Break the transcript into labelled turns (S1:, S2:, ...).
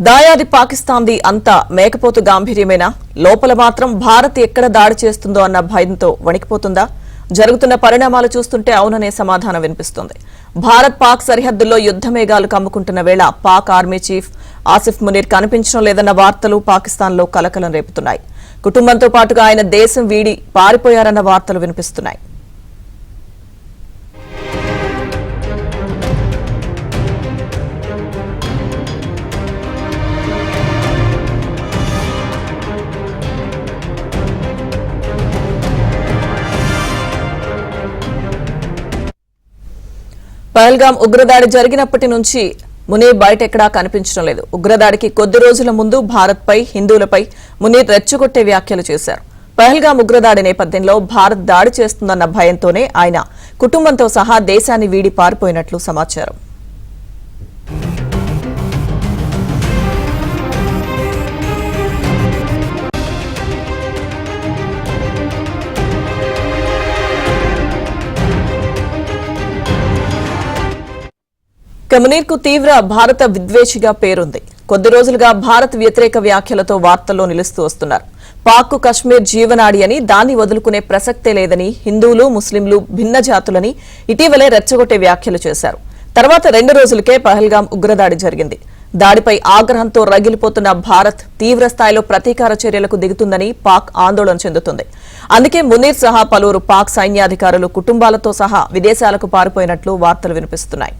S1: దాయాది పాకిస్తాన్ది అంతా మేకపోతు గాంభీర్యమేనా? లోపల మాత్రం భారత్ ఎక్కడ దాడి చేస్తుందో అన్న భయంతో వణికిపోతుందా? జరుగుతున్న పరిణామాలు చూస్తుంటే అవుననే సమాధానం వినిపిస్తుంది. భారత్ పాక్ సరిహద్దుల్లో యుద్ధ మేఘాలు కమ్ముకుంటున్న వేళ పాక్ ఆర్మీ చీఫ్ ఆసిఫ్ మునీర్ కనిపించడం లేదన్న వార్తలు పాకిస్తాన్లో కలకలం రేపుతున్నాయి. కుటుంబంతో పాటుగా ఆయన దేశం వీడి పారిపోయారన్న వార్తలు వినిపిస్తున్నాయి. పహల్గాం ఉగ్రదాడి జరిగినప్పటి నుంచి మునీర్ బయటెక్కడా కనిపించడం లేదు. ఉగ్రదాడికి కొద్ది రోజుల ముందు భారత్పై, హిందువులపై మునీర్ రెచ్చగొట్టే వ్యాఖ్యలు చేశారు. పహల్గాం ఉగ్రదాడి నేపథ్యంలో భారత్ దాడి చేస్తుందన్న భయంతోనే ఆయన కుటుంబంతో సహా దేశాన్ని వీడి పారిపోయినట్లు సమాచారం. మునీర్ కు తీవ్ర భారత విద్వేషిగా పేరుంది. కొద్ది రోజులుగా భారత్ వ్యతిరేక వ్యాఖ్యలతో వార్తల్లో నిలుస్తూ వస్తున్నారు. పాక్ కశ్మీర్ జీవనాడి అని, దాన్ని వదులుకునే ప్రసక్తే లేదని, హిందువులు ముస్లింలు భిన్న జాతులని ఇటీవలే రెచ్చగొట్టే వ్యాఖ్యలు చేశారు. తర్వాత 2 రోజులకే పహల్గాం ఉగ్రదాడి జరిగింది. దాడిపై ఆగ్రహంతో రగిలిపోతున్న భారత్ తీవ్ర స్థాయిలో ప్రతీకార చర్యలకు దిగుతుందని పాక్ ఆందోళన చెందుతుంది. అందుకే మునీర్ సహా పలువురు పాక్ సైన్యాధికారులు కుటుంబాలతో సహా విదేశాలకు పారిపోయినట్లు వార్తలు వినిపిస్తున్నాయి.